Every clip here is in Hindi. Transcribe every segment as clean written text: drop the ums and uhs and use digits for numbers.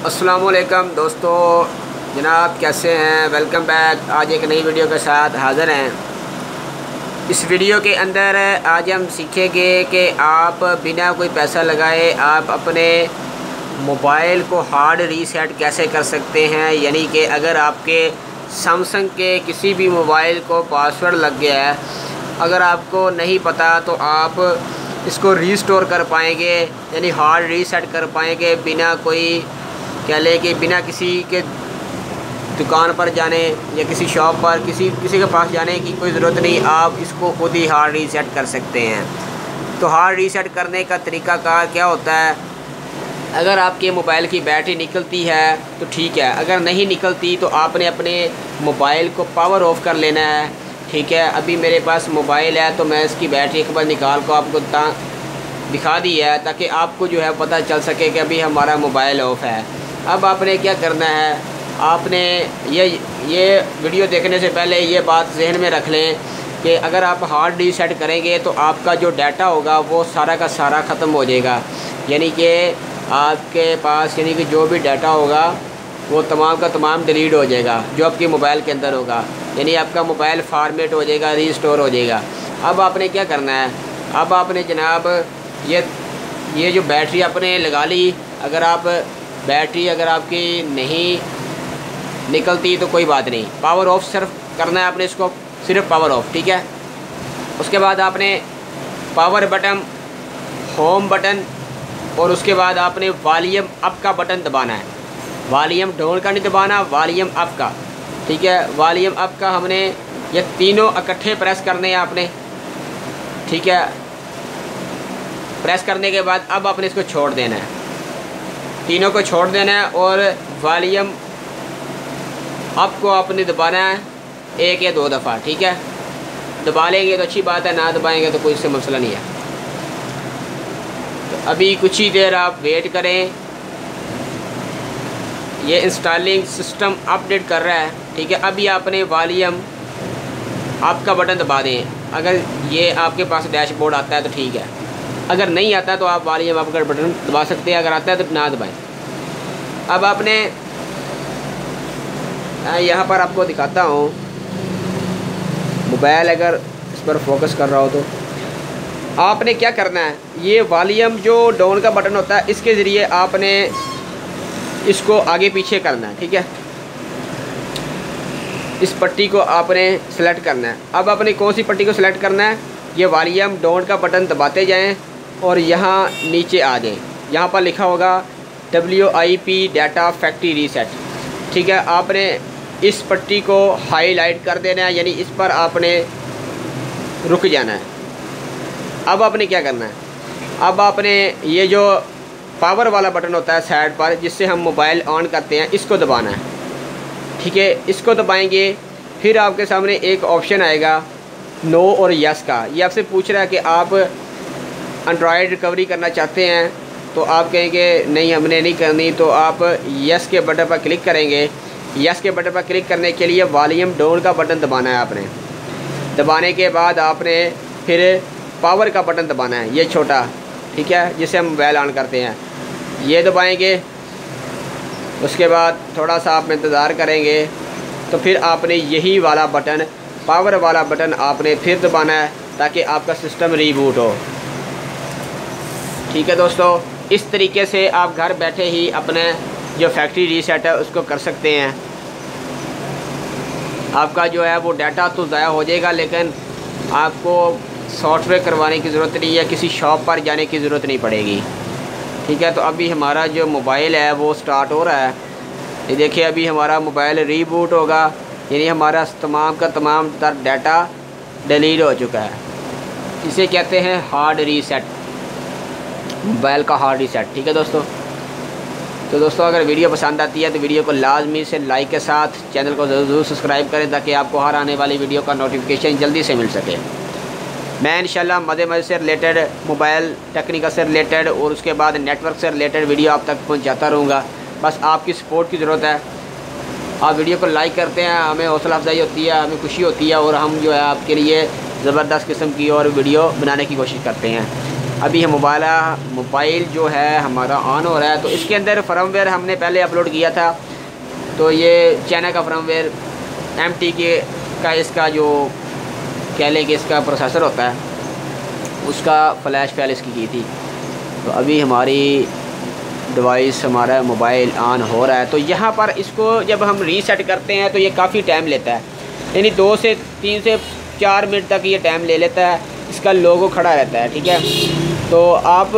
अस्सलामुअलैकुम दोस्तों, जनाब कैसे हैं। Welcome back. आज एक नई वीडियो के साथ हाज़िर हैं। इस वीडियो के अंदर आज हम सीखेंगे कि आप बिना कोई पैसा लगाए आप अपने मोबाइल को हार्ड रीसेट कैसे कर सकते हैं। यानी कि अगर आपके सैमसंग के किसी भी मोबाइल को पासवर्ड लग गया है, अगर आपको नहीं पता तो आप इसको रीस्टोर कर पाएंगे, यानी हार्ड रीसेट कर पाएंगे बिना कोई कह लें कि बिना किसी के दुकान पर जाने या किसी शॉप पर किसी के पास जाने की कोई ज़रूरत नहीं। आप इसको खुद ही हार्ड रीसेट कर सकते हैं। तो हार्ड रीसेट करने का तरीक़ाकार क्या होता है, अगर आपके मोबाइल की बैटरी निकलती है तो ठीक है, अगर नहीं निकलती तो आपने अपने मोबाइल को पावर ऑफ़ कर लेना है। ठीक है, अभी मेरे पास मोबाइल है तो मैं इसकी बैटरी एक बार निकाल को आपको दिखा दी है ताकि आपको जो है पता चल सके कि अभी हमारा मोबाइल ऑफ़ है। अब आपने क्या करना है, आपने ये वीडियो देखने से पहले ये बात जहन में रख लें कि अगर आप हार्ड रीसेट करेंगे तो आपका जो डाटा होगा वो सारा का सारा ख़त्म हो जाएगा। यानी कि आपके पास यानी कि जो भी डाटा होगा वो तमाम का तमाम डिलीट हो जाएगा जो आपके मोबाइल के अंदर होगा, यानी आपका मोबाइल फॉर्मेट हो जाएगा, रीस्टोर हो जाएगा। अब आपने क्या करना है, अब आपने जनाब ये जो बैटरी आपने लगा ली, अगर आप बैटरी अगर आपकी नहीं निकलती तो कोई बात नहीं, पावर ऑफ सिर्फ करना है आपने, इसको सिर्फ पावर ऑफ। ठीक है, उसके बाद आपने पावर बटन, होम बटन और उसके बाद आपने वॉल्यूम अप का बटन दबाना है। वॉल्यूम डाउन का नहीं दबाना, वॉल्यूम अप का। ठीक है, वॉल्यूम अप का हमने ये तीनों इकट्ठे प्रेस करने हैं आपने। ठीक है, प्रेस करने के बाद अब आपने इसको छोड़ देना है, तीनों को छोड़ देना है और वॉल्यूम अप को आपने दबाना है एक या दो दफ़ा। ठीक है, दबा लेंगे तो अच्छी बात है, ना दबाएंगे तो कोई इससे मसला नहीं है। तो अभी कुछ ही देर आप वेट करें, ये इंस्टॉलिंग सिस्टम अपडेट कर रहा है। ठीक है, अभी आपने वॉल्यूम अप का बटन दबा दें। अगर ये आपके पास डैशबोर्ड आता है तो ठीक है, अगर नहीं आता तो आप वॉल्यूम अप का बटन दबा सकते हैं, अगर आता है तो ना दबाएं। अब आपने यहाँ पर आपको दिखाता हूँ, मोबाइल अगर इस पर फोकस कर रहा हो तो आपने क्या करना है, ये वॉल्यूम जो डाउन का बटन होता है इसके ज़रिए आपने इसको आगे पीछे करना है। ठीक है, इस पट्टी को आपने सेलेक्ट करना है। अब आपने कौन सी पट्टी को सेलेक्ट करना है, ये वॉल्यूम डाउन का बटन दबाते जाएं और यहाँ नीचे आ जाएं। यहाँ पर लिखा होगा WIP डाटा फैक्ट्री रीसेट। ठीक है, आपने इस पट्टी को हाईलाइट कर देना है, यानी इस पर आपने रुक जाना है। अब आपने क्या करना है, अब आपने ये जो पावर वाला बटन होता है साइड पर जिससे हम मोबाइल ऑन करते हैं, इसको दबाना है। ठीक है, इसको दबाएंगे, फिर आपके सामने एक ऑप्शन आएगा नो और यस का। ये आपसे पूछ रहा है कि आप एंड्रॉयड रिकवरी करना चाहते हैं, तो आप कहेंगे नहीं हमने नहीं करनी, तो आप यस के बटन पर क्लिक करेंगे। यस के बटन पर क्लिक करने के लिए वॉल्यूम डाउन का बटन दबाना है आपने। दबाने के बाद आपने फिर पावर का बटन दबाना है, ये छोटा। ठीक है, जिससे हम मोबाइल ऑन करते हैं, ये दबाएंगे। उसके बाद थोड़ा सा आप इंतज़ार करेंगे तो फिर आपने यही वाला बटन, पावर वाला बटन आपने फिर दबाना है ताकि आपका सिस्टम रीबूट हो। ठीक है दोस्तों, इस तरीके से आप घर बैठे ही अपने जो फैक्ट्री रीसेट है उसको कर सकते हैं। आपका जो है वो डाटा तो ज़ाया हो जाएगा, लेकिन आपको सॉफ्टवेयर करवाने की ज़रूरत नहीं है, किसी शॉप पर जाने की ज़रूरत नहीं पड़ेगी। ठीक है, तो अभी हमारा जो मोबाइल है वो स्टार्ट हो रहा है। ये देखिए, अभी हमारा मोबाइल रीबूट होगा, यानी हमारा तमाम का तमाम डाटा डिलीट हो चुका है। इसे कहते हैं हार्ड रीसेट, मोबाइल का हार्ड रीसेट। ठीक है दोस्तों, तो दोस्तों अगर वीडियो पसंद आती है तो वीडियो को लाजमी से लाइक के साथ चैनल को ज़रूर सब्सक्राइब करें ताकि आपको हर आने वाली वीडियो का नोटिफिकेशन जल्दी से मिल सके। मैं इंशाल्लाह मज़े से रिलेटेड, मोबाइल टेक्निकल से रिलेटेड और उसके बाद नेटवर्क से रिलेटेड वीडियो आप तक पहुंचाता रहूँगा। बस आपकी सपोर्ट की ज़रूरत है। आप वीडियो को लाइक करते हैं, हमें हौसला अफजाई होती है, हमें खुशी होती है और हम जो है आपके लिए ज़बरदस्त किस्म की और वीडियो बनाने की कोशिश करते हैं। अभी हम मोबाइल जो है हमारा ऑन हो रहा है। तो इसके अंदर फर्मवेयर हमने पहले अपलोड किया था। तो ये चाइना का फर्मवेयर MTK का इसका जो कह लें कि इसका प्रोसेसर होता है उसका फ्लैश पहले इसकी की थी। तो अभी हमारी डिवाइस हमारा मोबाइल ऑन हो रहा है। तो यहाँ पर इसको जब हम रीसेट करते हैं तो ये काफ़ी टाइम लेता है, यानी 2 से 3 से 4 मिनट तक ये टाइम ले लेता है। इसका लोगो खड़ा रहता है, ठीक है। तो आप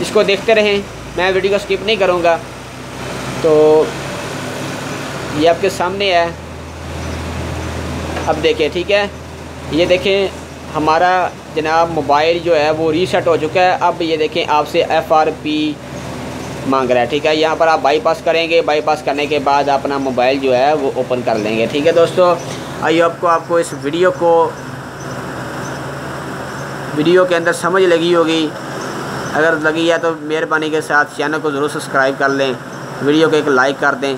इसको देखते रहें, मैं वीडियो को स्किप नहीं करूँगा। तो ये आपके सामने है, अब देखें, ठीक है। ये देखें हमारा जनाब मोबाइल जो है वो रीसेट हो चुका है। अब ये देखें आपसे FRP मांग रहा है, ठीक है। यहाँ पर आप बाईपास करेंगे, बाईपास करने के बाद अपना मोबाइल जो है वो ओपन कर लेंगे, ठीक है दोस्तों। आई होप को आपको इस वीडियो के अंदर समझ लगी होगी। अगर लगी है तो मेहरबानी के साथ चैनल को ज़रूर सब्सक्राइब कर लें, वीडियो को एक लाइक कर दें।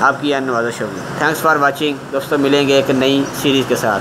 आपकी नवाज़िश होगी। थैंक्स फॉर वाचिंग दोस्तों, मिलेंगे एक नई सीरीज़ के साथ।